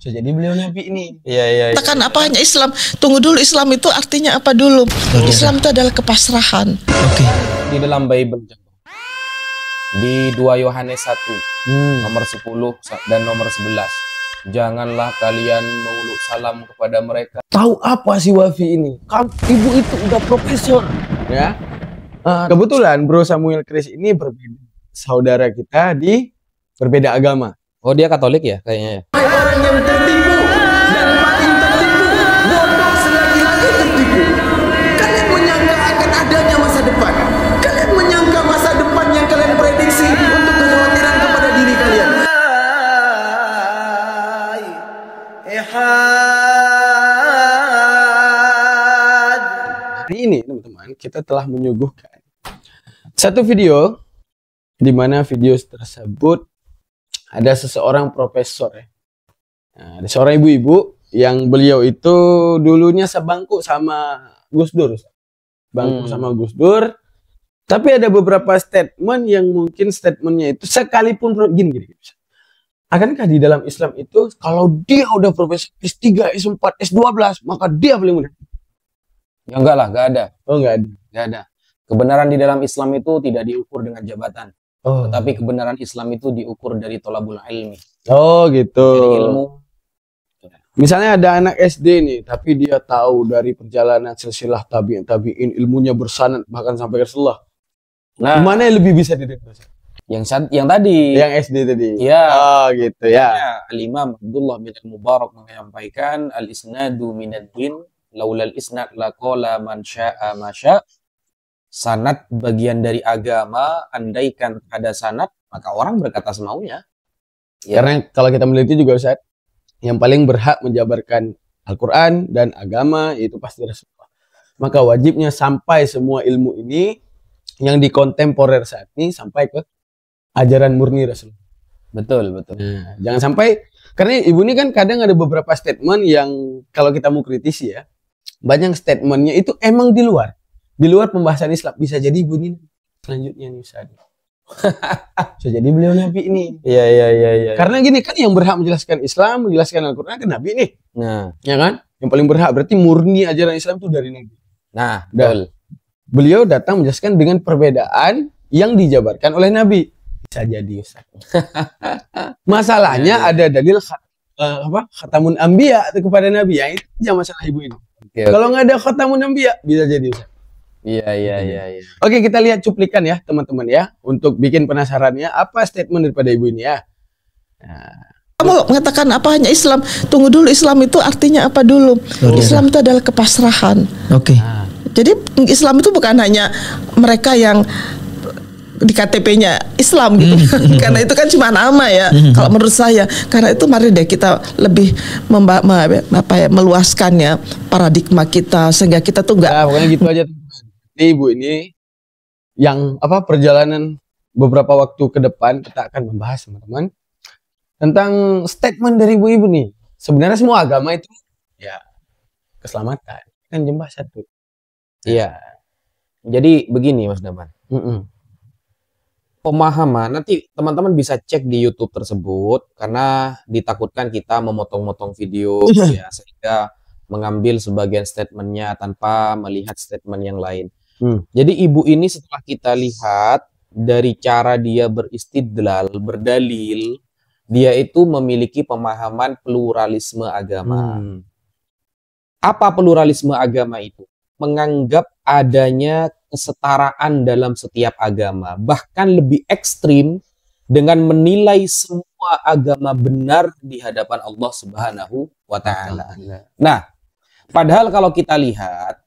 So, jadi beliau Nabi ini. Iya. Katakan apa hanya Islam? Tunggu dulu, Islam itu artinya apa dulu? Islam itu adalah kepasrahan. Oke. Di dalam Bible di 2 Yohanes 1 nomor 10 dan nomor 11. Janganlah kalian menguluk salam kepada mereka. Tahu apa sih Wafi ini? Ibu itu udah profesor, ya. Kebetulan Bro Samuel Chris ini berbeda saudara kita di berbeda agama. Oh, dia Katolik ya kayaknya. Orang yang tertipu dan paling tertipu, bodoh selagi-lagi tertipu. Kalian menyangka akan adanya masa depan. Kalian menyangka masa depan yang kalian prediksi untuk kekhawatiran kepada diri kalian. Hari ini teman-teman kita telah menyuguhkan satu video di mana video tersebut ada seseorang profesor ya. Nah, ada seorang ibu-ibu yang beliau itu dulunya sebangku sama Gus Dur. Sama Gus Dur. Tapi ada beberapa statement yang mungkin statementnya itu sekalipun gini. Akankah di dalam Islam itu kalau dia udah profesor S3, S4, S12 maka dia paling mudah? Ya enggak lah, enggak ada. Oh, enggak ada. Enggak ada. Kebenaran di dalam Islam itu tidak diukur dengan jabatan. Tetapi kebenaran Islam itu diukur dari tolabul ilmi. Oh gitu. Dari ilmu. Misalnya ada anak SD nih, tapi dia tahu dari perjalanan silsilah tabi'in ilmunya bersanad bahkan sampai Rasulullah. Nah, mana yang lebih bisa diterima? Yang tadi. Yang SD tadi. Iya. Oh gitu ya. Al-Imam Abdullah bin Mubarak menyampaikan al-isnadu minad din laulal isnad laqala man syaa ma syaa. Sanad bagian dari agama, andaikan ada sanad maka orang berkata semaunya. Ya. Karena kalau kita meliti juga Ustaz, yang paling berhak menjabarkan Al-Quran dan agama itu pasti Rasulullah. Maka wajibnya sampai semua ilmu ini yang di kontemporer saat ini sampai ke ajaran murni Rasulullah. Betul. Nah, jangan sampai, karena ibu ini kan kadang ada beberapa statement yang kalau kita mau kritisi ya, banyak statementnya itu emang di luar pembahasan Islam. Bisa jadi ibu ini selanjutnya nih Ustaz. So, jadi beliau Nabi ini. Iya. Karena gini kan yang berhak menjelaskan Islam, menjelaskan Al-Quran kan Nabi nih. Nah, ya kan? Yang paling berhak berarti murni ajaran Islam itu dari Nabi. Nah, betul. Beliau datang menjelaskan dengan perbedaan yang dijabarkan oleh Nabi. Bisa jadi Ustaz. Masalahnya ada dalil khatamun anbiya kepada Nabi. Ya itu aja masalah ibu ini. Kalau nggak ada khatamun anbiya bisa jadi Ustaz. Iya. Oke, kita lihat cuplikan ya teman-teman ya, untuk bikin penasarannya apa statement daripada ibu ini ya. Nah. Kamu mengatakan apa hanya Islam? Tunggu dulu, Islam itu artinya apa dulu? Islam itu adalah kepasrahan. Oke. Jadi Islam itu bukan hanya mereka yang di KTP-nya Islam gitu. Karena itu kan cuma nama ya. Kalau menurut saya, karena itu mari deh kita lebih meluaskannya paradigma kita sehingga kita tuh enggak. Nah, pokoknya gitu aja. Ibu ini yang perjalanan beberapa waktu ke depan kita akan membahas teman-teman tentang statement dari ibu-ibu nih. Sebenarnya semua agama itu ya keselamatan kan jembah satu. Iya. Jadi begini Mas Daman. Pemahaman nanti teman-teman bisa cek di YouTube tersebut karena ditakutkan kita memotong-motong video ya sehingga mengambil sebagian statementnya tanpa melihat statement yang lain. Jadi ibu ini setelah kita lihat dari cara dia beristidlal, berdalil, dia itu memiliki pemahaman pluralisme agama. Apa pluralisme agama itu? Menganggap adanya kesetaraan dalam setiap agama, bahkan lebih ekstrim dengan menilai semua agama benar di hadapan Allah Subhanahu wa Ta'ala. Nah, padahal kalau kita lihat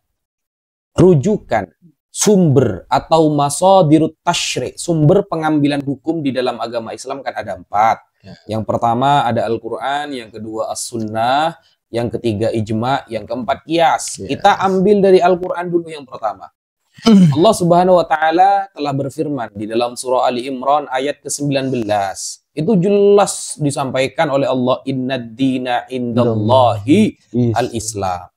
rujukan sumber atau masadirut tasyri', sumber pengambilan hukum di dalam agama Islam kan ada 4. Yang pertama ada Al-Quran, yang kedua As-Sunnah, yang ketiga ijma', yang keempat qiyas. Kita ambil dari Al-Quran dulu yang pertama. Allah Subhanahu wa Ta'ala telah berfirman di dalam surah Ali Imran ayat ke-19. Itu jelas disampaikan oleh Allah, innad dina indallahi al-Islam.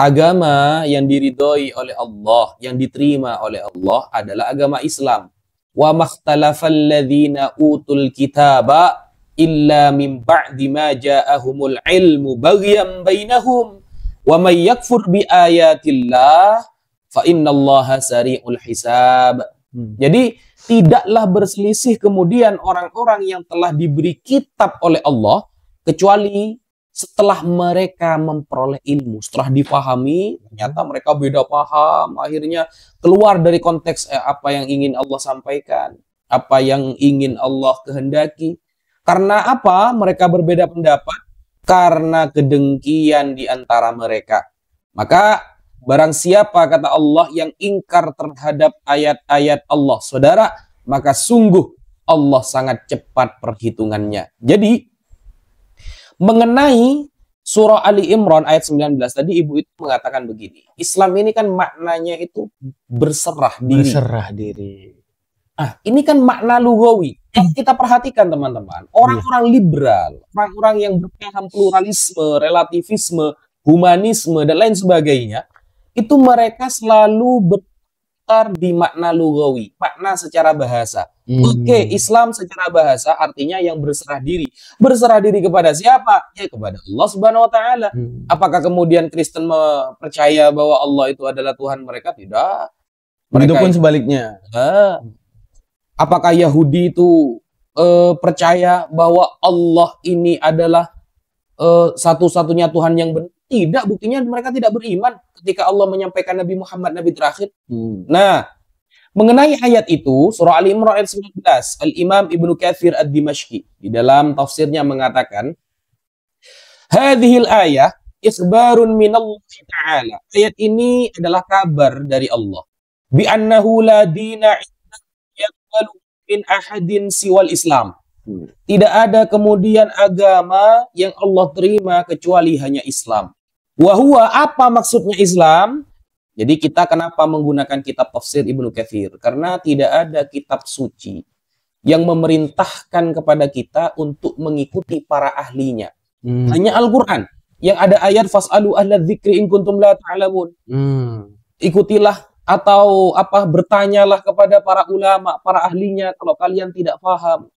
Agama yang diridhoi oleh Allah, yang diterima oleh Allah adalah agama Islam. Wa makhtalafal ladzina utul kitaba illa min ba'di ma ja'ahumul ilmu baghyan bainahum wa may yakfur bi ayatillah fa innallaha sari'ul hisab. Jadi tidaklah berselisih kemudian orang-orang yang telah diberi kitab oleh Allah kecuali setelah mereka memperoleh ilmu, setelah difahami, ternyata mereka beda paham, akhirnya keluar dari konteks apa yang ingin Allah sampaikan, apa yang ingin Allah kehendaki. Karena apa? Mereka berbeda pendapat karena kedengkian di antara mereka. Maka barang siapa, kata Allah, yang ingkar terhadap ayat-ayat Allah, saudara, maka sungguh Allah sangat cepat perhitungannya. Jadi mengenai surah Ali Imran ayat 19 tadi ibu itu mengatakan begini. Islam ini kan maknanya itu berserah diri. Berserah diri. Ini kan makna lugawi. Kita perhatikan teman-teman, orang-orang liberal, orang-orang yang berpaham pluralisme, relativisme, humanisme dan lain sebagainya, itu mereka selalu berputar di makna lugawi, makna secara bahasa. Oke, Islam secara bahasa artinya yang berserah diri. Berserah diri kepada siapa? Ya kepada Allah Subhanahu wa taala. Apakah kemudian Kristen percaya bahwa Allah itu adalah Tuhan mereka? Tidak. Mereka pun sebaliknya. Apakah Yahudi itu percaya bahwa Allah ini adalah satu-satunya Tuhan yang benar? Tidak, buktinya mereka tidak beriman ketika Allah menyampaikan Nabi Muhammad Nabi terakhir. Nah, mengenai ayat itu, surah Ali Imran ayat 19, Al-Imam Ibnu Katsir Ad-Dimashqi di dalam tafsirnya mengatakan, hadhil ayah ikhbarun minallahi ta'ala. Ayat ini adalah kabar dari Allah. Bi annahu la dina yaqbalu min ahadin siwal Islam. Tidak ada kemudian agama yang Allah terima kecuali hanya Islam. Wahua, apa maksudnya Islam? Jadi kita kenapa menggunakan kitab tafsir Ibnu Katsir? Karena tidak ada kitab suci yang memerintahkan kepada kita untuk mengikuti para ahlinya. Hanya Al-Quran yang ada ayat fas'alu ahla dzikri in kuntum la ta'lamun. Ikutilah atau bertanyalah kepada para ulama, para ahlinya kalau kalian tidak paham.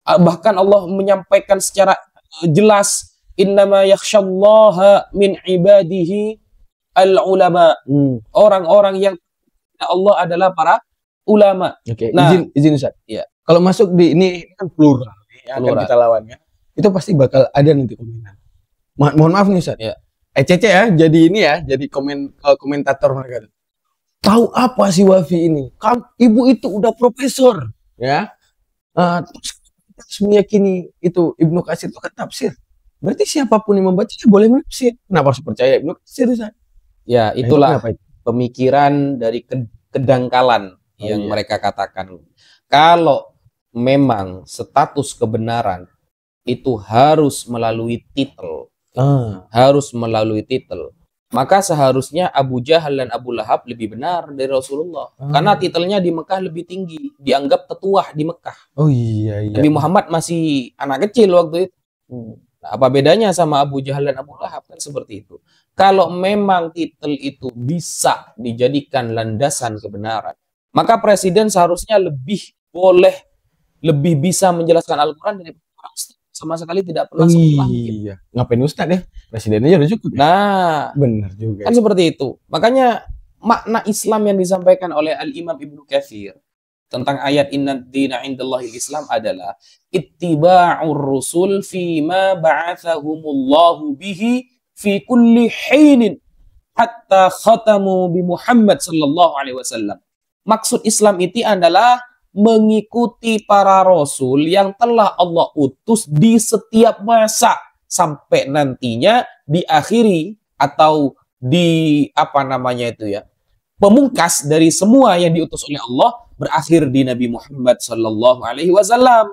Bahkan Allah menyampaikan secara jelas, innama yakhsyallaha min ibadihi al-ulama. Orang-orang yang Allah adalah para ulama. Oke, Nah, izin Ustaz. Iya. Kalau masuk di ini kan plural yang akan kita lawannya. Itu pasti bakal ada nanti komenan. Mohon maaf nih Ustaz. Iya. Cece ya, jadi ini ya, jadi komentator mereka. Tahu apa sih Wafi ini? Ibu itu udah profesor, ya. Terus meyakini itu Ibnu Katsir itu kan tafsir. Berarti siapapun yang membacanya boleh menafsir. Kenapa harus percaya Ibnu Katsir? Ya, itulah pemikiran dari kedangkalan yang mereka katakan. Kalau memang status kebenaran itu harus melalui titel, maka seharusnya Abu Jahal dan Abu Lahab lebih benar dari Rasulullah. Karena titelnya di Mekah lebih tinggi, dianggap tetuah di Mekah. Oh iya. Nabi Muhammad masih anak kecil waktu itu. Nah, apa bedanya sama Abu Jahal dan Abu Lahab? Kan seperti itu. Kalau memang titel itu bisa dijadikan landasan kebenaran, maka presiden seharusnya lebih bisa menjelaskan Al-Quran dari orang sama sekali tidak pernah sekolah. Iya. Ngapain Ustaz ya? Presidennya udah cukup. Nah, benar juga. Kan seperti itu. Makanya makna Islam yang disampaikan oleh Al-Imam Ibnu Katsir tentang ayat inna dina indallahil Islam adalah ittiba'ur rusul fima ba'athahumullahu bihi fi kulli hinin hatta khatamu bi Muhammad sallallahu alaihi wasallam. Maksud Islam itu adalah mengikuti para rasul yang telah Allah utus di setiap masa sampai nantinya diakhiri atau di pemungkas dari semua yang diutus oleh Allah berakhir di Nabi Muhammad sallallahu alaihi wasallam.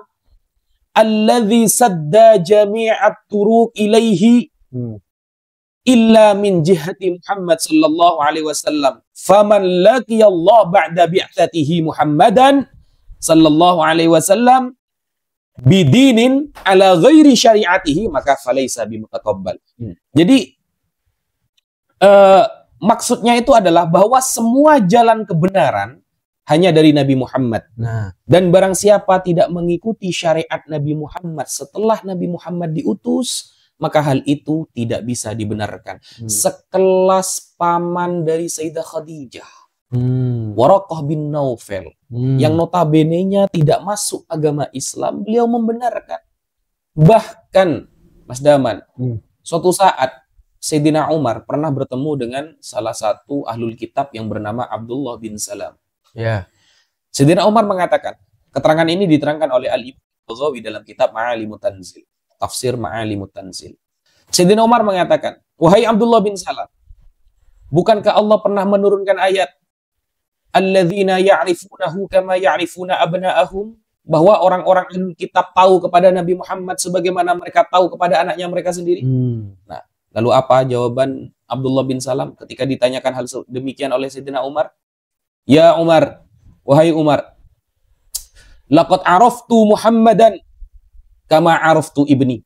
Alladzi sadda jami'at turuq ilaihi illa min jihati Muhammad sallallahu alaihi wasallam. Faman laqiya Allah ba'da bi'tsatihi Muhammadan sallallahu alaihi wasallam bidinin ala ghairi syari'atihi maka falaysa bimutaqabbal. Jadi maksudnya itu adalah bahwa semua jalan kebenaran hanya dari Nabi Muhammad. Nah, Dan barang siapa tidak mengikuti syariat Nabi Muhammad setelah Nabi Muhammad diutus, maka hal itu tidak bisa dibenarkan. Sekelas paman dari Sayyidah Khadijah, Waraqah bin Naufel, yang notabene-nya tidak masuk agama Islam, beliau membenarkan. Bahkan, Mas Daman, suatu saat Sayyidina Umar pernah bertemu dengan salah satu ahlul kitab yang bernama Abdullah bin Salam. ya. Sayyidina Umar mengatakan, keterangan ini diterangkan oleh Al-Imam Al-Baghawi dalam kitab Ma'alimut Tanzil, tafsir Ma'alimut Tanzil. Sayyidina Umar mengatakan, wahai Abdullah bin Salam, bukankah Allah pernah menurunkan ayat alladzina ya'rifunahu kama ya'rifuna abna'ahum, bahwa orang-orang ahlul kitab tahu kepada Nabi Muhammad sebagaimana mereka tahu kepada anaknya mereka sendiri? Nah, lalu apa jawaban Abdullah bin Salam ketika ditanyakan hal demikian oleh Sayyidina Umar? Ya Umar, wahai Umar, laqad araftu Muhammadan kama araftu ibni.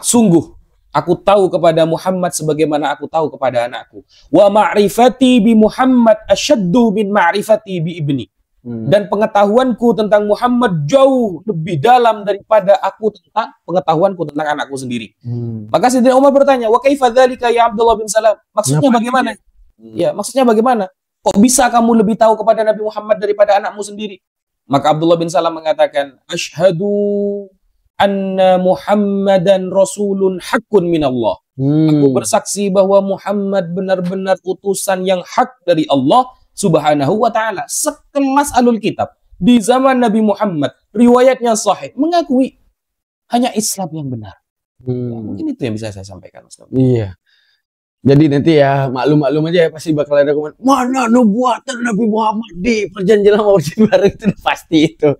Sungguh, aku tahu kepada Muhammad sebagaimana aku tahu kepada anakku. Wa ma'rifati bi Muhammad asyaddu min ma'rifati bi ibni. Dan pengetahuanku tentang Muhammad jauh lebih dalam daripada aku tentang pengetahuanku tentang anakku sendiri. Maka Sayyidina Umar bertanya, wa kaifa dzalika ya Abdullah bin Salam? Maksudnya bagaimana? Ya, maksudnya bagaimana? Kok bisa kamu lebih tahu kepada Nabi Muhammad daripada anakmu sendiri? Maka Abdullah bin Salam mengatakan, asyhadu anna Muhammadan rasulun haqqun minallah. Aku bersaksi bahwa Muhammad benar-benar utusan yang hak dari Allah Subhanahu wa ta'ala. Sekelas ahlul kitab di zaman Nabi Muhammad, riwayatnya sahih, mengakui hanya Islam yang benar. Ya, mungkin itu yang bisa saya sampaikan, Ustaz. Iya. Jadi nanti ya maklum-maklum aja ya, pasti bakal ada komen, mana nubuatan Nabi Muhammad di perjanjian lama perjanjian baru, itu pasti itu.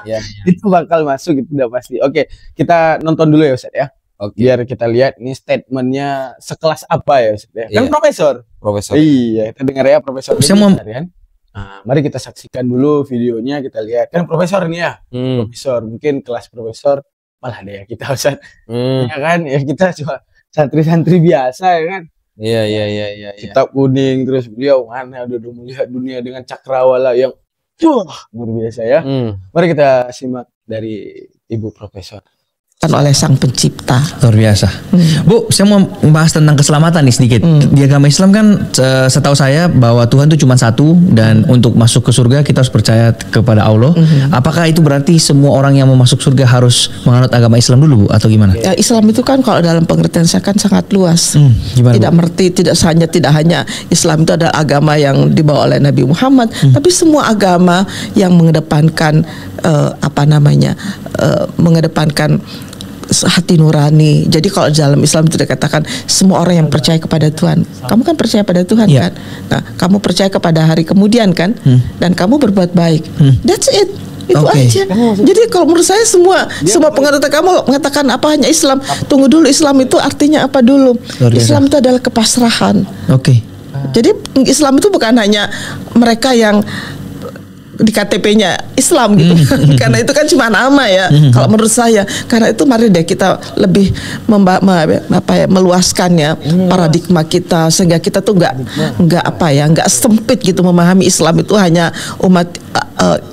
Ya, Itu bakal masuk, itu udah pasti. Oke, kita nonton dulu ya Ustaz ya. Oke. Biar kita lihat ini statementnya sekelas apa ya Ustaz ya. Kan Iya. profesor. Profesor. Iya, kita dengar ya Profesor. Saya mau- Kan? Nah, mari kita saksikan dulu videonya, kita lihat. Kan profesor ini ya. Profesor, mungkin kelas profesor. Malah deh ya kita Ustaz. Ya kan, ya kita cuma santri-santri biasa ya kan. Iya. Kitab kuning, terus beliau mana udah melihat dunia dengan cakrawala yang luar biasa ya. Mari kita simak dari Ibu Profesor. oleh Sang Pencipta. Luar biasa. Bu, saya mau membahas tentang keselamatan nih sedikit. Di agama Islam kan setahu saya bahwa Tuhan itu cuma satu dan untuk masuk ke surga kita harus percaya kepada Allah. Apakah itu berarti semua orang yang mau masuk surga harus menganut agama Islam dulu Bu, atau gimana? Ya, Islam itu kan kalau dalam pengertian saya kan sangat luas. Gimana, Tidak Bu? merti tidak hanya Islam itu adalah agama yang dibawa oleh Nabi Muhammad, tapi semua agama yang mengedepankan mengedepankan hati nurani. Jadi kalau dalam Islam itu dikatakan semua orang yang percaya kepada Tuhan. Kamu kan percaya pada Tuhan Iya. kan? Nah, kamu percaya kepada hari kemudian kan? Dan kamu berbuat baik. That's it. Itu Oke. aja. Jadi kalau menurut saya semua pengertian kamu mengatakan apa hanya Islam. Tunggu dulu, Islam itu artinya apa dulu? Luar biasa. Islam itu adalah kepasrahan. Oke. Jadi Islam itu bukan hanya mereka yang di KTP-nya Islam gitu. Karena itu kan cuma nama ya. Kalau menurut saya, karena itu mari deh kita lebih meluaskannya paradigma kita sehingga kita tuh nggak sempit gitu memahami Islam itu hanya umat.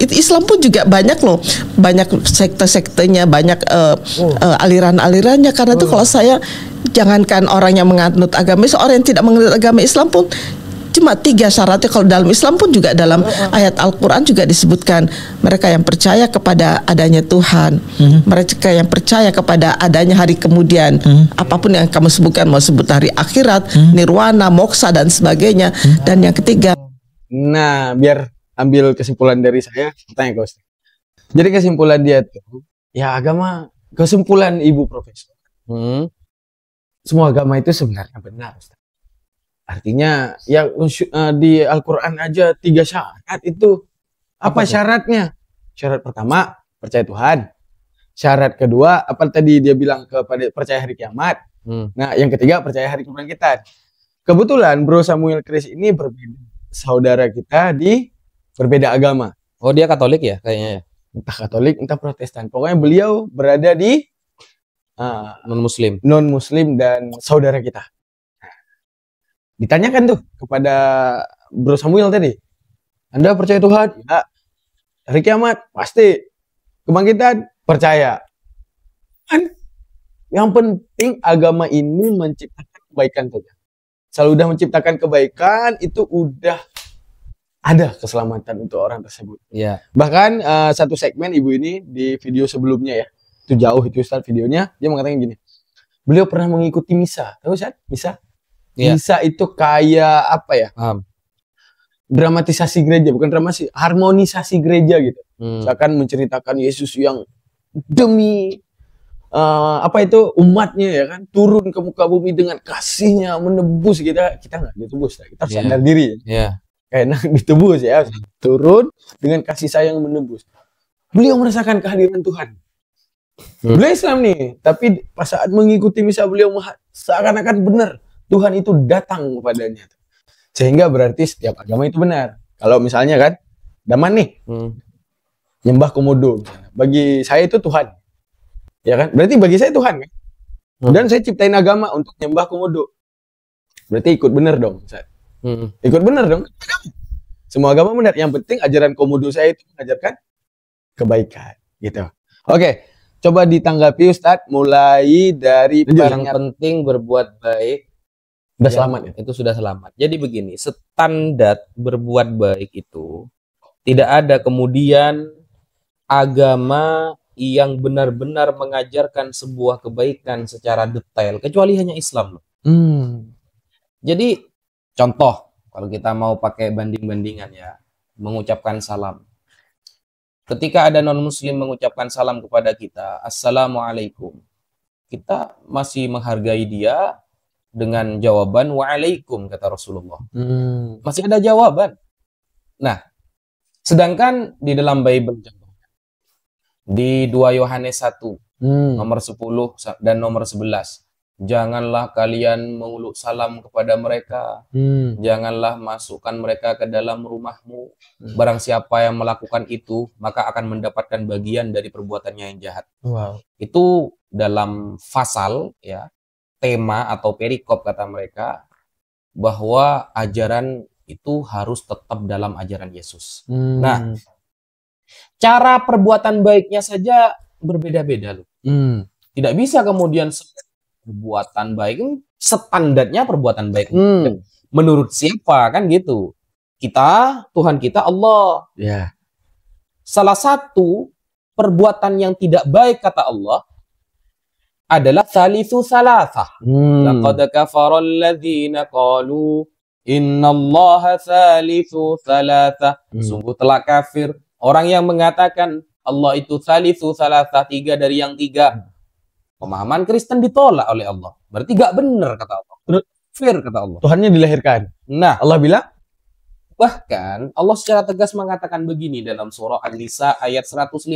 Itu Islam pun juga banyak loh, banyak sekte-sektenya, banyak aliran-alirannya. Karena itu kalau saya, jangankan orang yang menganut agama Islam, orang yang tidak menganut agama Islam pun cuma 3 syaratnya. Kalau dalam Islam pun juga dalam ayat Al-Quran juga disebutkan mereka yang percaya kepada adanya Tuhan, mereka yang percaya kepada adanya hari kemudian, apapun yang kamu sebutkan, mau sebut hari akhirat, nirwana, moksa dan sebagainya. Dan yang ketiga, Nah, biar ambil kesimpulan dari saya, tanya ke Ustaz. Jadi kesimpulan dia tuh, ya agama, kesimpulan Ibu Profesor, semua agama itu sebenarnya benar, Ustaz. Artinya ya di Al-Quran aja 3 syarat itu. Apa syaratnya? Syarat pertama, percaya Tuhan. Syarat kedua, apa tadi dia bilang, kepada percaya hari kiamat. Nah, yang ketiga, percaya hari kebangkitan. Kebetulan Bro Samuel Chris ini berbeda, saudara kita di berbeda agama. Oh, dia Katolik ya kayaknya ya? Entah Katolik, entah Protestan. Pokoknya beliau berada di Non-Muslim. non-Muslim dan saudara kita. Ditanyakan tuh kepada Bro Samuel tadi, Anda percaya Tuhan? Ya. Hari kiamat? Pasti. Kebangkitan? Percaya. Kan yang penting agama ini menciptakan kebaikan saja. Kalau udah menciptakan kebaikan, itu udah ada keselamatan untuk orang tersebut. Iya. Bahkan satu segmen ibu ini di video sebelumnya ya, itu jauh itu Ustaz videonya, dia mengatakan gini. Beliau pernah mengikuti misa. Tahu Ustaz? Misa? Iya. Misa itu kayak apa ya? Paham. Dramatisasi gereja, bukan dramatisasi, harmonisasi gereja gitu. Misalkan menceritakan Yesus yang demi apa itu umatnya ya kan turun ke muka bumi dengan kasihnya menebus kita nggak ditebus kita sadar diri Iya. kayak ditebus ya turun dengan kasih sayang menebus. Beliau merasakan kehadiran Tuhan. Beliau Islam nih, tapi pas saat mengikuti misa beliau seakan-akan benar Tuhan itu datang kepadanya. Sehingga berarti setiap agama itu benar. Kalau misalnya kan Daman nih nyembah komodo, bagi saya itu Tuhan. Ya kan? Berarti bagi saya Tuhan kan? Dan saya ciptain agama untuk nyembah komodo. Berarti ikut bener dong. Ikut bener dong. Semua agama benar. Yang penting ajaran komodo saya itu mengajarkan kebaikan. Gitu. Oke. Coba ditanggapi Ustadz. Mulai dari Yang penting berbuat baik. Udah selamat ya? Itu sudah selamat. Jadi begini. Standar berbuat baik itu tidak ada kemudian agama yang benar-benar mengajarkan sebuah kebaikan secara detail kecuali hanya Islam loh. Jadi contoh kalau kita mau pakai banding-bandingan ya, mengucapkan salam. Ketika ada non-muslim mengucapkan salam kepada kita, Assalamualaikum. Kita masih menghargai dia dengan jawaban Waalaikum kata Rasulullah. Masih ada jawaban. Nah, sedangkan di dalam Bible di 2 Yohanes 1 nomor 10 dan nomor 11, janganlah kalian menguluk salam kepada mereka, janganlah masukkan mereka ke dalam rumahmu. Barang siapa yang melakukan itu maka akan mendapatkan bagian dari perbuatannya yang jahat. Itu dalam pasal ya, tema atau perikop kata mereka bahwa ajaran itu harus tetap dalam ajaran Yesus. Nah, cara perbuatan baiknya saja berbeda-beda loh. Tidak bisa kemudian perbuatan baik standarnya perbuatan baik. Menurut siapa kan gitu? Kita, Tuhan kita Allah. Ya. Salah satu perbuatan yang tidak baik kata Allah adalah thalithu thalathah. Laqad kafara alladhina qalu innallaha thalithu thalathah. Sungguh telah kafir orang yang mengatakan Allah itu thalithu thalathah, 3 dari yang 3. Pemahaman Kristen ditolak oleh Allah. Berarti gak benar kata Allah. Kafir kata Allah. Tuhannya dilahirkan. Nah, Allah bilang, bahkan Allah secara tegas mengatakan begini dalam surah An-Nisa ayat 115.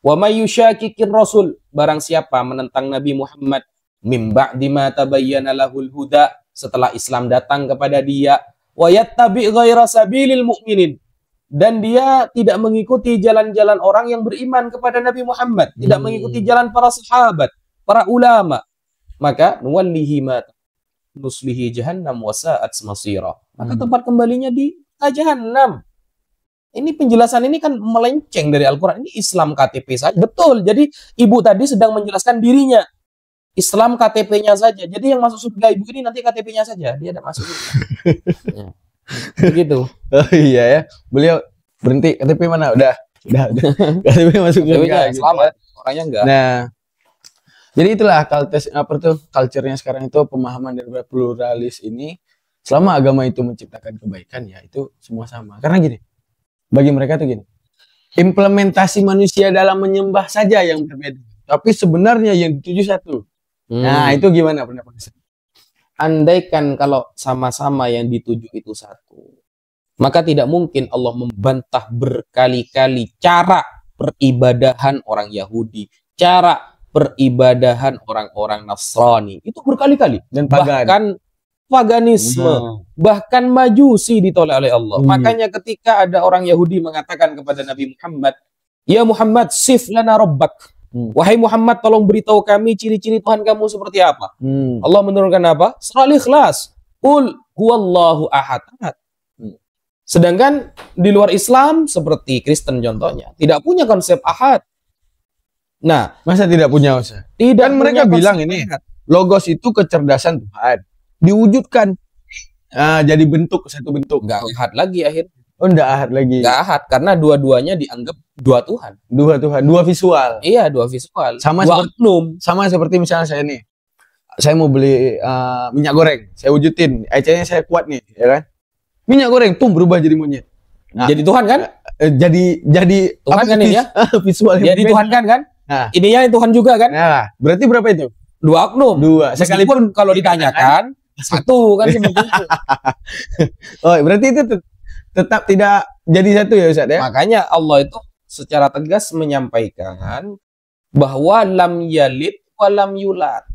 Wa may yushaqiqir rasul, barang siapa menentang Nabi Muhammad mim ba'di ma tabayyana lahul huda, setelah Islam datang kepada dia, wa yattabi' ghaira sabilil mu'minin, dan dia tidak mengikuti jalan-jalan orang yang beriman kepada Nabi Muhammad, tidak mengikuti jalan para sahabat, para ulama, maka nuwallihi ma nuslihi jahannam wa sa'at masira. Maka tempat kembalinya di jahannam. Ini penjelasan ini kan melenceng dari Al-Quran. Ini Islam KTP saja. Betul. Jadi ibu tadi sedang menjelaskan dirinya. Islam KTP-nya saja. Jadi yang masuk surga ibu ini nanti KTP-nya saja. Dia ada masuk surga. Ya. Begitu. oh iya ya, beliau berhenti KTP mana? Udah. KTP masuk surga. Selamat. Orangnya enggak. Nah, jadi itulah culture-nya sekarang itu, pemahaman dari pluralis ini. Selama agama itu menciptakan kebaikan, ya itu semua sama. Karena gini, bagi mereka tuh gini, implementasi manusia dalam menyembah saja yang berbeda, tapi sebenarnya yang dituju satu. Nah, itu gimana pendapatnya? Andaikan kalau sama-sama yang dituju itu satu, maka tidak mungkin Allah membantah berkali-kali cara peribadahan orang Yahudi, cara peribadahan orang-orang Nasrani. Itu berkali-kali. Dan bahkan paganisme, bahkan majusi ditolak oleh Allah. Makanya ketika ada orang Yahudi mengatakan kepada Nabi Muhammad, "Ya Muhammad, sif lana rabbak." Wahai Muhammad, tolong beritahu kami ciri-ciri Tuhan kamu seperti apa. Allah menurunkan apa? Surah Al-Ikhlas. Qul huwallahu ahad. Sedangkan di luar Islam seperti Kristen contohnya tidak punya konsep ahad. Nah, Masa tidak punya Ustaz? tidak Kan mereka punya bilang konsep ini ahad. logos itu kecerdasan Tuhan diwujudkan. Jadi bentuk, satu bentuk. Nggak ahad lagi akhirnya. Oh, enggak ahad lagi. Nggak ahad karena dua-duanya dianggap dua Tuhan. Dua Tuhan, dua visual. Iya, dua visual. Sama dua seperti- oknum. Sama seperti misalnya saya nih. Saya mau beli minyak goreng, saya wujudin. EC-nya saya kuat nih, ya kan? Minyak goreng tuh berubah jadi monyet. Nah, Jadi Tuhan kan? jadi Tuhan kan ini ya? visual yang Jadi berbeda. Tuhan kan? Nah, Ininya Tuhan juga kan? nah, berarti berapa itu? Dua oknum. Dua. Sekalipun kalau ditanyakan satu kan seperti itu. Oh, berarti itu tetap tidak jadi satu ya Ustaz ya? Makanya Allah itu secara tegas menyampaikan bahwa lam yalid wa lam yulad.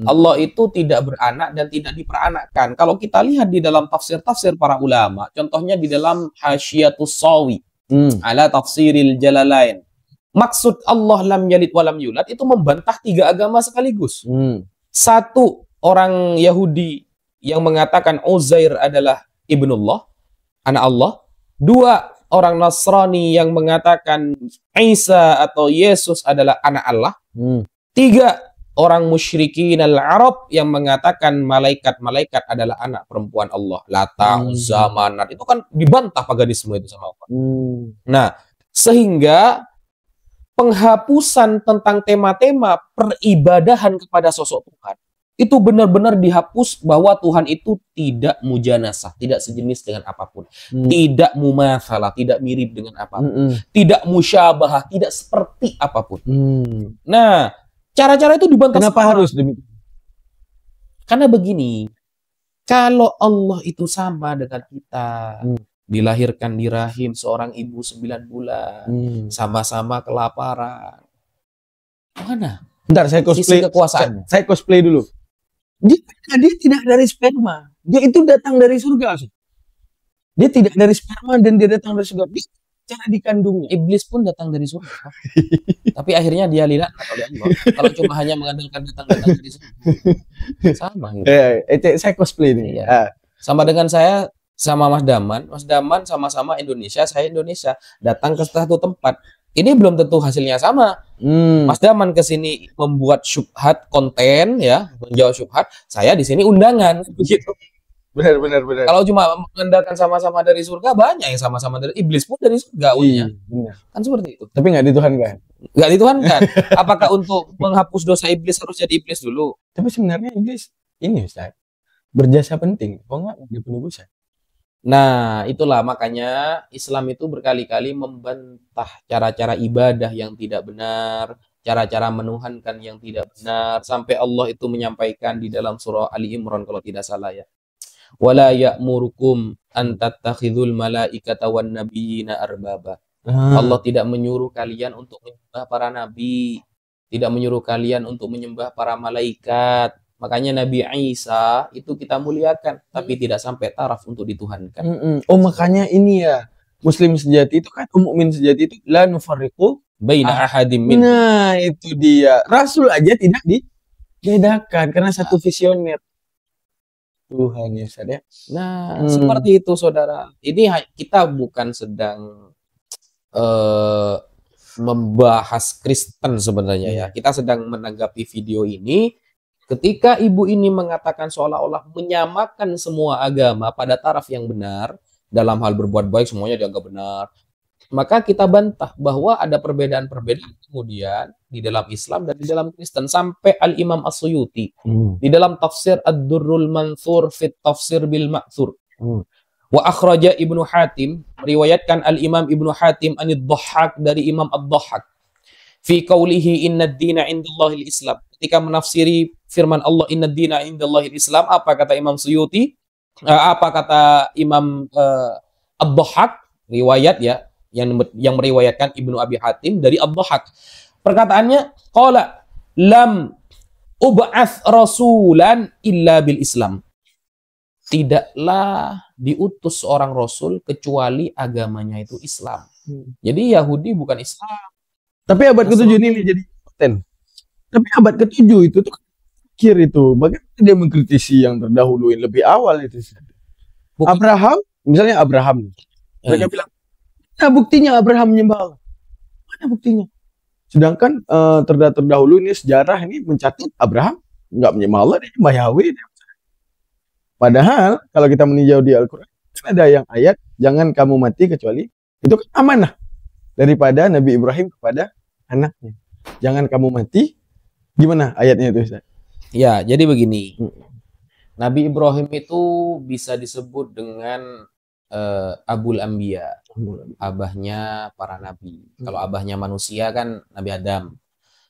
Allah itu tidak beranak dan tidak diperanakkan. Kalau kita lihat di dalam tafsir-tafsir para ulama, contohnya di dalam Hasyiatus Sawi ala tafsiril Jalalain. Maksud Allah lam yalid wa lam yulad itu membantah tiga agama sekaligus. Satu, orang Yahudi yang mengatakan Uzair adalah ibnullah, anak Allah. Dua, orang Nasrani yang mengatakan Isa atau Yesus adalah anak Allah. Tiga, orang musyrikin al-Arab yang mengatakan malaikat-malaikat adalah anak perempuan Allah. Lata, Uzza, Manat. Itu kan dibantah paganisme itu sama Allah. Nah, sehingga penghapusan tentang tema-tema peribadahan kepada sosok Tuhan itu benar-benar dihapus, bahwa Tuhan itu tidak mujanasah, tidak sejenis dengan apapun, tidak mumatsalah, tidak mirip dengan apapun, tidak musyabahah, tidak seperti apapun. Nah, cara-cara itu dibantah. Kenapa semua. harus demikian? Karena begini, kalau Allah itu sama dengan kita, dilahirkan di rahim seorang ibu 9 bulan, sama-sama kelaparan, mana Bentar, saya sisi cosplay. kekuasaannya? Saya cosplay dulu. Dia tidak dari sperma. Dia itu datang dari surga. Ustaz. Dia tidak dari sperma dan dia datang dari surga. Dia cara dikandungnya. Iblis pun datang dari surga. Tapi akhirnya dia dilaknat oleh Allah. Kalau cuma hanya mengandalkan datang dari surga. Sama gitu. Saya cosplay nih. Iya. Sama dengan saya sama Mas Daman. Mas Daman sama-sama Indonesia, saya Indonesia. Datang ke satu tempat. Ini belum tentu hasilnya sama. Mas Daman ke sini membuat syubhat konten, ya, menjawab syubhat. Saya di sini undangan, begitu. Benar. Kalau cuma mengandalkan sama-sama dari surga, banyak yang sama-sama dari iblis pun dari surga. Iya, benar. Kan seperti itu. Tapi nggak dituhankan. Nggak dituhankan. Apakah untuk menghapus dosa iblis harus jadi iblis dulu? Tapi sebenarnya iblis ini Ustaz, berjasa penting. Kok nggak di penebusan? Nah, itulah makanya Islam itu berkali-kali membantah cara-cara ibadah yang tidak benar, cara-cara menuhankan yang tidak benar, sampai Allah itu menyampaikan di dalam surah Ali Imran kalau tidak salah ya. Wala ya'murukum an tattakhidul malaikata wan nabiyina arbaba. Allah tidak menyuruh kalian untuk menyembah para nabi, tidak menyuruh kalian untuk menyembah para malaikat. Makanya Nabi Isa itu kita muliakan, tapi tidak sampai taraf untuk dituhankan. Oh, makanya ini ya, Muslim sejati itu kan, mukmin sejati itu la nufarriqu Baina ahadim min. Nah, itu dia. Rasul aja tidak dibedakan karena satu visioner. Tuhan ya, Ustaz ya. Nah, seperti itu saudara. Ini kita bukan sedang membahas Kristen sebenarnya ya. Kita sedang menanggapi video ini. Ketika ibu ini mengatakan seolah-olah menyamakan semua agama pada taraf yang benar, dalam hal berbuat baik semuanya dianggap benar, maka kita bantah bahwa ada perbedaan-perbedaan kemudian di dalam Islam dan di dalam Kristen. Sampai Al-Imam As-Suyuti di dalam tafsir Ad-Durrul Mansur fit tafsir bil Ma'thur wa akhraja Ibnu Hatim, meriwayatkan Al-Imam Ibnu Hatim Anid-Dhahhak dari Imam Ad-Dhahhak fi qawlihi inna ad-dina indallahil Islam. Ketika menafsiri firman Allah inna ad-dina indallahil Islam, apa kata Imam Suyuti? Apa kata Imam Ad-Dhahhak, riwayat ya yang meriwayatkan Ibnu Abi Hatim dari Ad-Dhahhak. Perkataannya qala lam ub'ats rasulan illa bil Islam. Tidaklah diutus seorang rasul kecuali agamanya itu Islam. Jadi Yahudi bukan Islam. Tapi abad ke-7 ini jadi konten. Tapi abad ke-7 itu tuh akhir itu. Bagaimana dia mengkritisi yang terdahulu yang lebih awal itu? Bukan. Abraham, misalnya Abraham. Mereka bilang, nah buktinya Abraham menyembah Allah. Mana buktinya? Sedangkan terdahulu ini sejarah ini mencatat Abraham nggak menyembah Allah, dia menyembah Yahweh. Padahal kalau kita meninjau di Al-Quran, ada yang ayat, jangan kamu mati kecuali, itu kan amanah daripada Nabi Ibrahim kepada anaknya. Jangan kamu mati, gimana ayatnya itu Ustaz? Ya, jadi begini. Nabi Ibrahim itu bisa disebut dengan Abul Anbiya, abahnya para nabi. Kalau abahnya manusia kan Nabi Adam.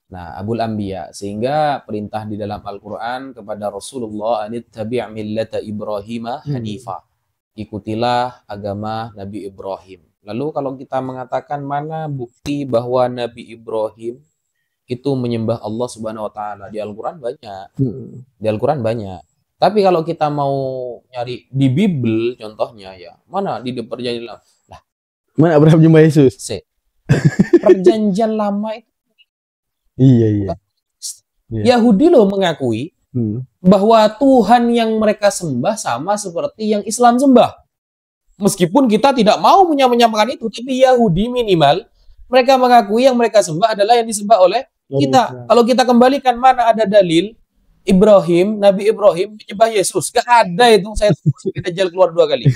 Nah, Abul Anbiya, sehingga perintah di dalam Al-Quran kepada Rasulullah, anittabi' millata Ibrahim hanifa. Ikutilah agama Nabi Ibrahim. Lalu kalau kita mengatakan mana bukti bahwa Nabi Ibrahim itu menyembah Allah Subhanahu wa taala, di Al-Quran banyak. Di Al-Quran banyak. Tapi kalau kita mau nyari di Bible contohnya ya, mana di perjanjian lama? Lah, mana Abraham menyembah Yesus? Perjanjian lama itu Iya. Yahudi loh mengakui bahwa Tuhan yang mereka sembah sama seperti yang Islam sembah. Meskipun kita tidak mau menyamakan itu, tapi Yahudi minimal mereka mengakui yang mereka sembah adalah yang disembah oleh kita. Kalau kita kembalikan mana ada dalil Ibrahim, Nabi Ibrahim menyembah Yesus? Gak ada itu. Saya Dajjal keluar 2 kali.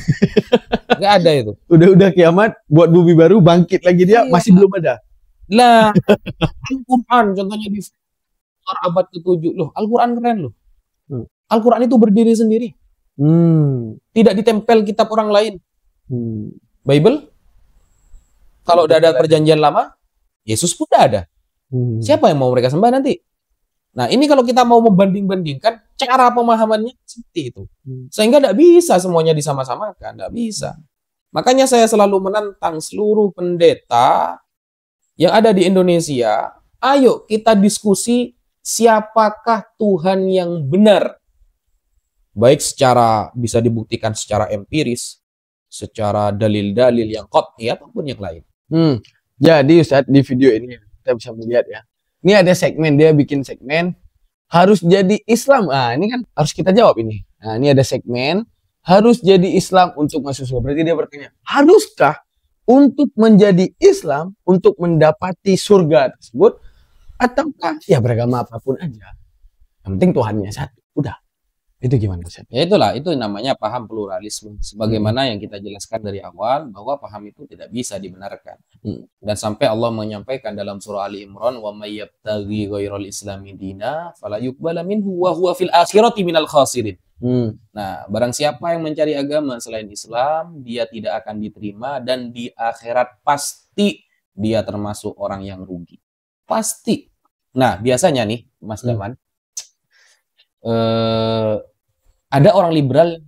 Gak ada itu. Udah kiamat, buat bumi baru, bangkit lagi dia, masih belum ada. Lah, Al-Quran contohnya di abad ke-7 loh. Al-Quran keren loh. Al-Quran itu berdiri sendiri. Tidak ditempel kitab orang lain. Bible, kalau udah ada perjanjian lama, Yesus pun udah ada. Siapa yang mau mereka sembah nanti? Nah, ini kalau kita mau membanding-bandingkan cara pemahamannya seperti itu. Sehingga tidak bisa semuanya disama-samakan, tidak bisa. Makanya saya selalu menantang seluruh pendeta yang ada di Indonesia, ayo kita diskusi siapakah Tuhan yang benar. Baik secara bisa dibuktikan secara empiris, secara dalil-dalil yang qat'i ataupun yang lain. Jadi Ustaz, di video ini kita bisa melihat ya. Ini ada segmen, dia bikin segmen harus jadi Islam. Ini kan harus kita jawab ini. Nah, ini ada segmen harus jadi Islam untuk masuk surga. Berarti dia bertanya, haruskah untuk menjadi Islam untuk mendapati surga tersebut, ataukah ya beragama apapun aja, yang penting Tuhannya satu, udah. Itu gimana Ustaz? Ya itulah, itu namanya paham pluralisme. Sebagaimana yang kita jelaskan dari awal, bahwa paham itu tidak bisa dibenarkan. Dan sampai Allah menyampaikan dalam surah Ali Imran, wa may yabtaghi ghairal islami dina fala yuqbala minhu wa huwa fil akhirati minal khasirin. Nah, barang siapa yang mencari agama selain Islam, dia tidak akan diterima, dan di akhirat pasti dia termasuk orang yang rugi. Pasti. Nah, biasanya nih, Mas Daman, ada orang liberal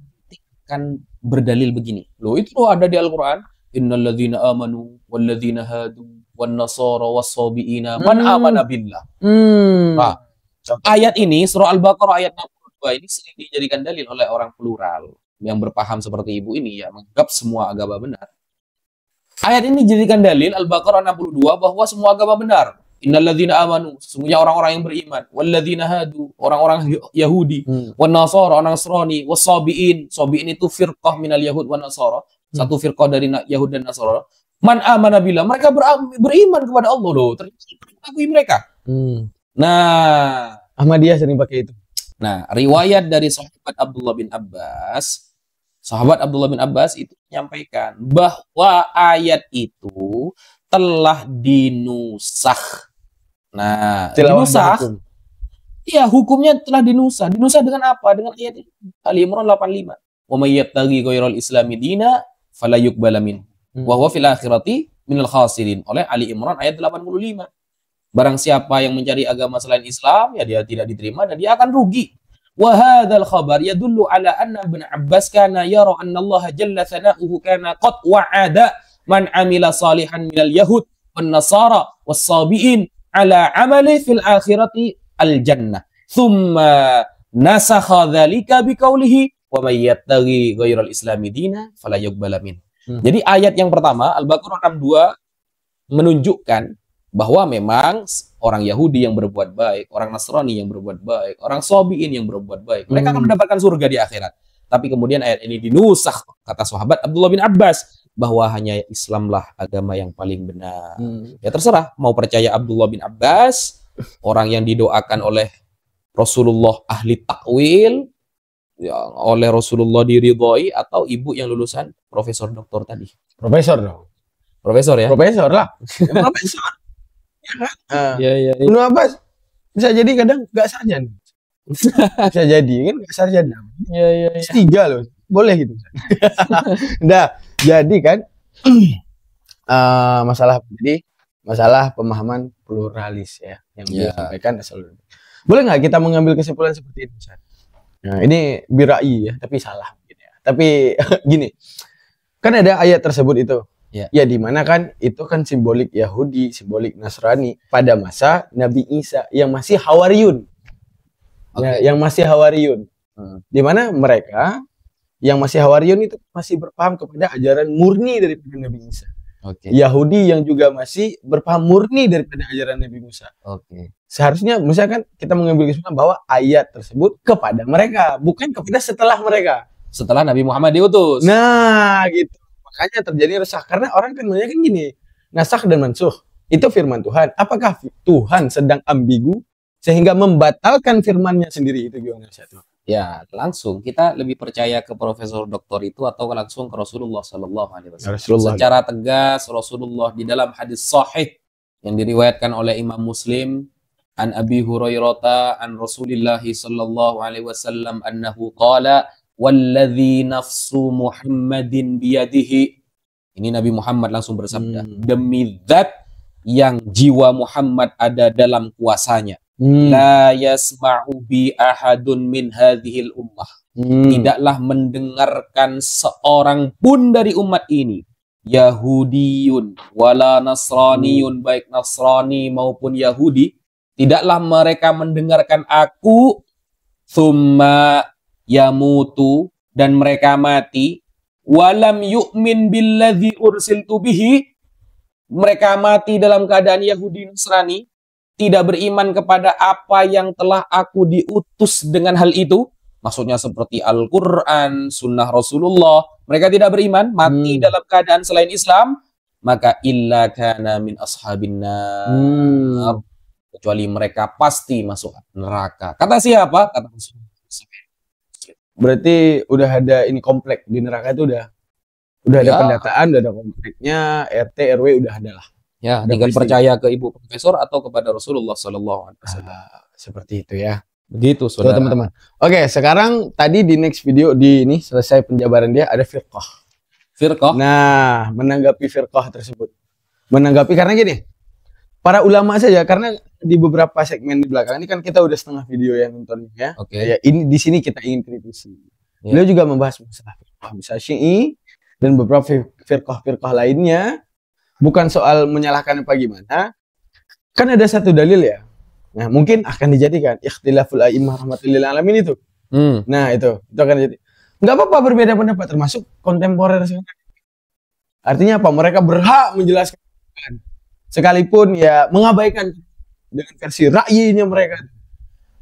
kan berdalil begini. Loh, itu ada di Al-Quran. Innalladzina amanu walladzina hadu wan nasara was-sabiina man amana billah. Nah, ayat ini surah Al-Baqarah ayat 62 ini sering dijadikan dalil oleh orang plural yang berpaham seperti ibu ini, ya, menganggap semua agama benar. Ayat ini dijadikan dalil Al-Baqarah 62 bahwa semua agama benar. Innalladzina amanu, sesungguhnya orang-orang yang beriman, walladzina hadu, orang-orang Yahudi, wan nasara, orang Nasrani, was-sabiin, sabiin itu firqah minal yahud wan nasara, satu firqah dari Yahud dan Nasara. Man amana billah, mereka beriman kepada Allah loh, ternyata mengakui mereka. Nah, Ahmadiyah sering pakai itu. Nah, riwayat dari sahabat Abdullah bin Abbas itu menyampaikan bahwa ayat itu telah dinusakh. Nah, dinusakh. Iya, hukumnya telah dinusakh. Dinusakh dengan apa? Dengan ayat ini. Ali Imran 85. Wa may yabtaghi ghairal islami dina fala yuqbala min. Wa huwa fil akhirati minal khasirin. Oleh Ali Imran ayat 85. Barang siapa yang mencari agama selain Islam, ya dia tidak diterima dan dia akan rugi. Wa hadzal khabar yadullu ala anna Ibn Abbas kana yara anna Allah jalla thana'uhu kana qad wa'ada man amila salihan minal yahud wan nasara was sabiin ala amali fil akhirati al jannah. Thumma nasakha dzalika biqaulihi wa may yattaghi ghairal islami dina fala yuqbala min. Jadi ayat yang pertama Al-Baqarah 62 menunjukkan bahwa memang orang Yahudi yang berbuat baik, orang Nasrani yang berbuat baik, orang Sabiin yang berbuat baik, mereka akan mendapatkan surga di akhirat. Tapi kemudian ayat ini dinusakh, kata sahabat Abdullah bin Abbas, bahwa hanya Islamlah agama yang paling benar. Ya terserah mau percaya Abdullah bin Abbas, orang yang didoakan oleh Rasulullah ahli takwil, ya, oleh Rasulullah diridhoi, atau ibu yang lulusan profesor doktor tadi. Profesor dong. Profesor ya? Profesor lah. Profesor. Ya kan? Iya. Ibnu Abbas bisa jadi kadang nggak sarjana. Bisa jadi kan nggak sarjana. Iya. S3 loh. Boleh gitu. Nah, jadi kan masalah pemahaman pluralis ya yang Iya. disampaikan selalu. Boleh nggak kita mengambil kesimpulan seperti ini, Ustaz? Nah, ini birai ya, tapi salah mungkin ya. Tapi gini, kan ada ayat tersebut itu. Ya. Ya di mana kan itu kan simbolik Yahudi, simbolik Nasrani pada masa Nabi Isa yang masih Hawariyun. Ya, yang masih Hawariyun. Di mana mereka yang masih Hawariyun itu masih berpaham kepada ajaran murni daripada Nabi Isa. Oke. Yahudi yang juga masih berpaham murni daripada ajaran Nabi Musa. Oke. Seharusnya misalkan kita mengambil kesimpulan bahwa ayat tersebut kepada mereka, bukan kepada setelah mereka. Setelah Nabi Muhammad diutus. Nah, gitu. Makanya terjadi resah karena orang kan banyak kan gini, nasakh dan mansuh itu firman Tuhan. Apakah Tuhan sedang ambigu sehingga membatalkan firman-Nya sendiri? Itu gimana satu? Ya, langsung kita lebih percaya ke profesor doktor itu atau langsung ke Rasulullah Sallallahu Alaihi Wasallam. Rasulullah. Secara tegas Rasulullah di dalam hadis sahih yang diriwayatkan oleh Imam Muslim an Abi Hurairah an Rasulillah Sallallahu Alaihi Wasallam annahu qala walladzi nafsu Muhammadin biyadihi. Ini Nabi Muhammad langsung bersabda, demi zat yang jiwa Muhammad ada dalam kuasanya. La yasma'u bi ahadun min hadhil ummah. Tidaklah mendengarkan seorang pun dari umat ini, Yahudiyun wala Nasraniyun, baik Nasrani maupun Yahudi, tidaklah mereka mendengarkan aku, thumma yamutu, dan mereka mati, walam yu'min billadzi ursiltu bihi, mereka mati dalam keadaan Yahudi Nasrani, tidak beriman kepada apa yang telah aku diutus dengan hal itu, maksudnya seperti Al-Quran, Sunnah Rasulullah, mereka tidak beriman, mati dalam keadaan selain Islam, maka illa kana min ashabin nar, kecuali mereka pasti masuk neraka. Kata siapa? Kata Rasulullah. Berarti udah ada ini komplek di neraka itu udah ada Ya. pendataan, udah ada kompleknya, RT RW udah ada lah. Ya, Ada tinggal peristiwa. percaya ke ibu profesor atau kepada Rasulullah Sallallahu Alaihi Wasallam. Seperti itu ya. Begitu, Tuh, saudara. teman-teman. Oke, sekarang tadi di next video di ini selesai penjabaran dia ada firqah. Firqah. Nah, menanggapi firqah tersebut. Menanggapi karena gini, para ulama saja karena di beberapa segmen di belakang ini kan kita udah setengah video yang nonton ya. Oke. Ya, ini di sini kita ingin kritisi. Ya. Beliau juga membahas masalah firqah, bisa Syi'i dan beberapa firqah-firqah lainnya. Bukan soal menyalahkan apa gimana. Kan ada satu dalil ya. Nah, mungkin akan dijadikan ikhtilaful a'immah rahmatan lil alamin itu. Nah, itu akan jadi. Enggak apa-apa berbeda pendapat termasuk kontemporer sekarang. Artinya apa? Mereka berhak menjelaskan sekalipun ya mengabaikan dengan versi ra'yinya mereka.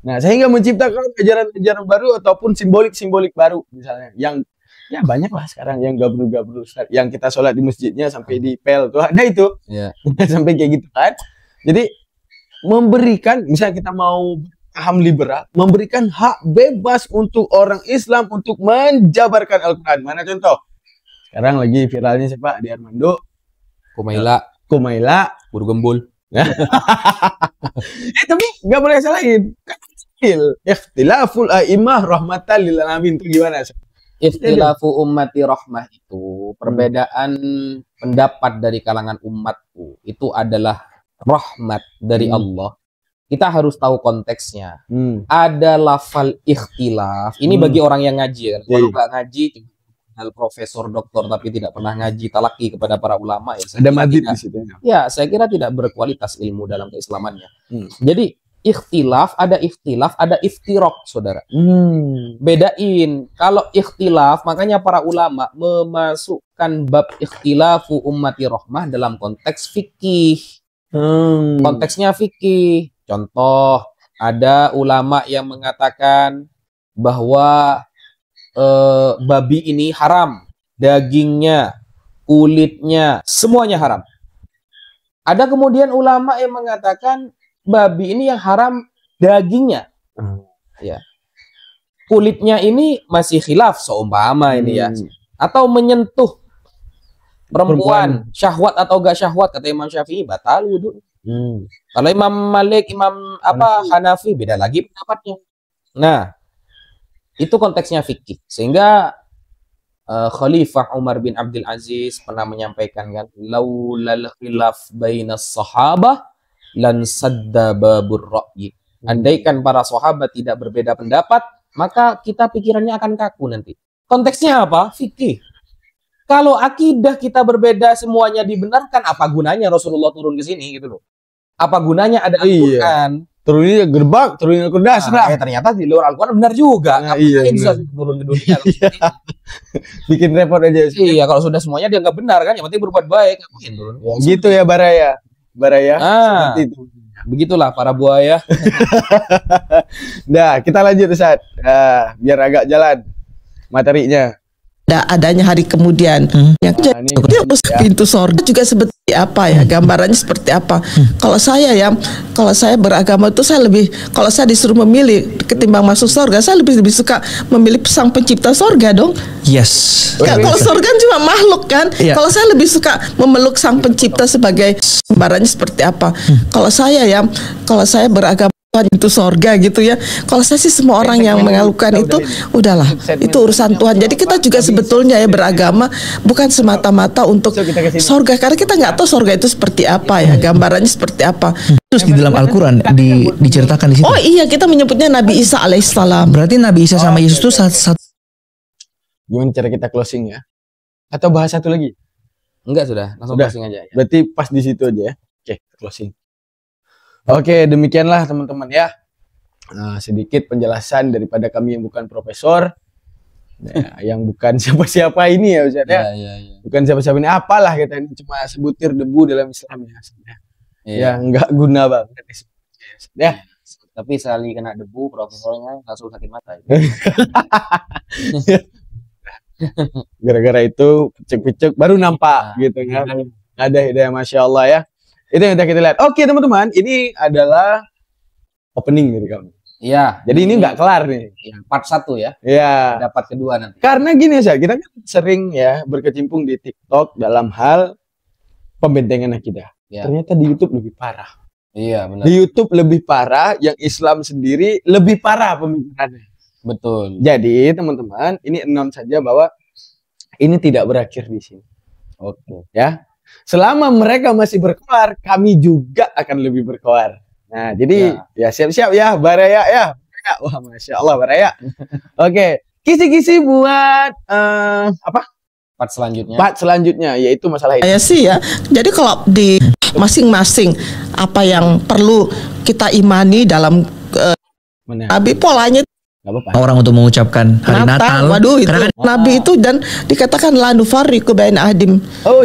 Nah, sehingga menciptakan ajaran-ajaran baru ataupun simbolik-simbolik baru misalnya yang ya banyak lah sekarang yang gabrul-gabrul yang kita sholat di masjidnya sampai di pel tuh ada itu. Ya. Sampai kayak gitu kan. Jadi memberikan misalnya kita mau paham liberal, memberikan hak bebas untuk orang Islam untuk menjabarkan Al-Quran. Mana contoh? Sekarang lagi viralnya siapa? Di Armando, Kumaila. Buru gembul. Tapi nggak boleh salahin. Ikhtilaful a'immah rahmatan lil alamin itu gimana? Ikhtilafu ummati rahmah itu perbedaan pendapat dari kalangan umatku itu adalah rahmat dari Allah. Kita harus tahu konteksnya. Ada lafal ikhtilaf. Ini bagi orang yang ngaji ya. Kalau nggak ngaji, hal profesor doktor tapi tidak pernah ngaji talaki kepada para ulama ya. Ada madid di situ. Ya, saya kira tidak berkualitas ilmu dalam keislamannya. Jadi ikhtilaf, ada iftiraq, saudara. Bedain. Kalau ikhtilaf, makanya para ulama memasukkan bab ikhtilafu ummati rahmah dalam konteks fikih. Konteksnya fikih. Contoh, ada ulama yang mengatakan bahwa babi ini haram dagingnya, kulitnya, semuanya haram. Ada kemudian ulama yang mengatakan babi ini yang haram dagingnya. Ya. Kulitnya ini masih khilaf seumpama ini ya. Atau menyentuh perempuan syahwat atau gak syahwat, kata Imam Syafi'i batal wudu. Kalau Imam Malik, Imam Hanafi beda lagi pendapatnya. Nah, itu konteksnya fikih. Sehingga Khalifah Umar bin Abdul Aziz pernah menyampaikan kan, laulal khilaf bainas sahabah lan sadda babur ra'yi. Andaikan para sahabat tidak berbeda pendapat, maka kita pikirannya akan kaku nanti. Konteksnya apa? Fikih. Kalau akidah kita berbeda semuanya dibenarkan, apa gunanya Rasulullah turun ke sini gitu loh? Apa gunanya ada Al-Qur'an? Turunnya gerbang, turunnya kudas lah. Ternyata di luar Al-Quran benar juga. Iya, bisa turun ke dunia. Bikin repot aja. Iya, kalau sudah semuanya dia nggak benar kan, yang penting berbuat baik. Ngapain turun? Ya, gitu ya Baraya. Seperti itu. Begitulah para buaya. Nah, kita lanjut Ustaz. Biar agak jalan materinya. Adanya hari kemudian yang dia pintu sorga juga seperti apa ya, gambarannya seperti apa. Kalau saya beragama itu saya lebih, kalau saya disuruh memilih ketimbang masuk sorga, saya lebih suka memilih sang pencipta sorga dong. Yes. Kalau sorga cuma makhluk kan. Kalau saya lebih suka memeluk sang pencipta sebagai gambarannya seperti apa. Kalau saya beragama itu sorga gitu ya. Kalau saya sih semua orang yang mengalukan itu udahlah, itu urusan Tuhan. Jadi kita juga sebetulnya ya beragama bukan semata-mata untuk sorga, karena kita nggak tahu sorga itu seperti apa ya, gambarannya seperti apa. Terus di dalam Al-Quran diceritakan di situ. Oh iya, kita menyebutnya Nabi Isa alaihissalam. Berarti Nabi Isa sama Yesus itu satu. Gimana cara kita closing ya? Atau bahas satu lagi? Enggak, sudah langsung closing aja ya. Berarti pas di situ aja ya. Oke, closing. Oke, demikianlah teman-teman ya. Sedikit penjelasan daripada kami yang bukan profesor, yang bukan siapa-siapa ini ya Ustaz ya. Bukan siapa-siapa ini, apalah kita ini, cuma sebutir debu dalam Islam ya. Ya nggak guna banget ya. Tapi sekali kena debu, profesornya langsung sakit mata. Gara-gara itu picek-picek baru nampak gitu kan. Ada hidayah, Masya Allah ya. Itu yang kita lihat. Oke teman-teman, ini adalah opening dari kami. Iya. Jadi ini nggak kelar nih. Ya, part 1 ya. Iya. Dapat kedua nanti. Karena gini ya, kita kan sering ya berkecimpung di TikTok dalam hal pembentengan akidah. Ya. Ternyata di YouTube lebih parah. Iya benar. Di YouTube lebih parah, yang Islam sendiri lebih parah pemikirannya. Betul. Jadi teman-teman, ini announce saja bahwa ini tidak berakhir di sini. Oke. Ya. Selama mereka masih berkoar, kami juga akan lebih berkoar. Nah, jadi ya siap-siap ya, Baraya ya. Wah, Masya Allah, Baraya. Oke, kisi-kisi buat apa? Part selanjutnya. Part selanjutnya, yaitu masalah ini. Saya sih ya, jadi kalau di masing-masing apa yang perlu kita imani dalam Nabi, polanya Gak apa-apa. Orang untuk mengucapkan hari Natal. Waduh, itu Nabi itu, dan dikatakan la nufarriqu baina ahadim.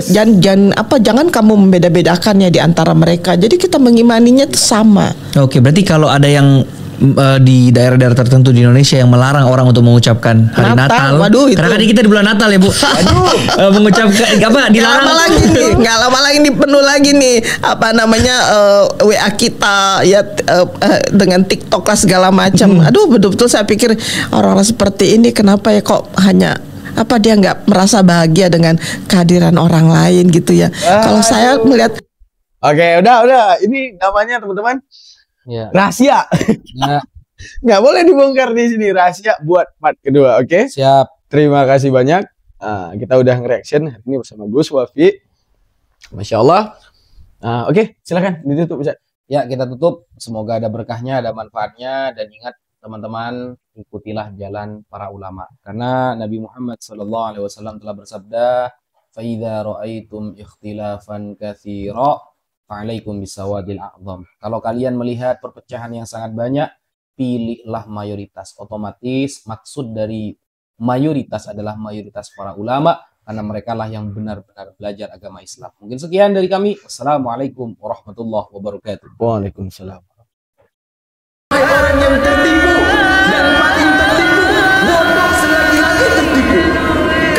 Jangan kamu membeda-bedakannya di antara mereka. Jadi kita mengimaninya itu sama. Oke, berarti kalau ada yang di daerah-daerah tertentu di Indonesia yang melarang orang untuk mengucapkan hari Natal. Waduh, itu. Karena kan kita di bulan Natal ya, Bu. Mengucapkan apa? Dilarang lagi nih. Nggak lama lagi nih, penuh lagi nih apa namanya WA kita ya dengan TikTok lah segala macam. Aduh, betul-betul saya pikir orang-orang seperti ini kenapa ya kok hanya apa dia nggak merasa bahagia dengan kehadiran orang lain gitu ya. Kalau saya melihat. Oke, udah. Ini namanya teman-teman. Ya. Rahasia. Ya. Nggak boleh dibongkar di sini, rahasia buat part kedua. Oke? Siap. Terima kasih banyak. Kita udah nge-reaction hari ini bersama Gus Wafi. Masya Allah. Oke, silakan ditutup Ustaz. Ya, kita tutup. Semoga ada berkahnya, ada manfaatnya, dan ingat teman-teman, ikutilah jalan para ulama. Karena Nabi Muhammad SAW telah bersabda, "Fa idza ra'aitum ikhtilafan katsira fa'alaikum bisawadil a'zam." Kalau kalian melihat perpecahan yang sangat banyak, pilihlah mayoritas. Otomatis maksud dari mayoritas adalah mayoritas para ulama, karena mereka lah yang benar-benar belajar agama Islam. Mungkin sekian dari kami. Wassalamualaikum warahmatullahi wabarakatuh. Waalaikumsalam. Orang yang tertipu dan paling tertipu, bodoh selagi-lagi tertipu.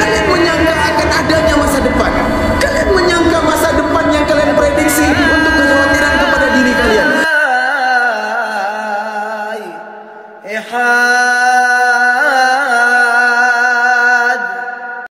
Kalian menyangka akan adanya masa depan. Fatihah.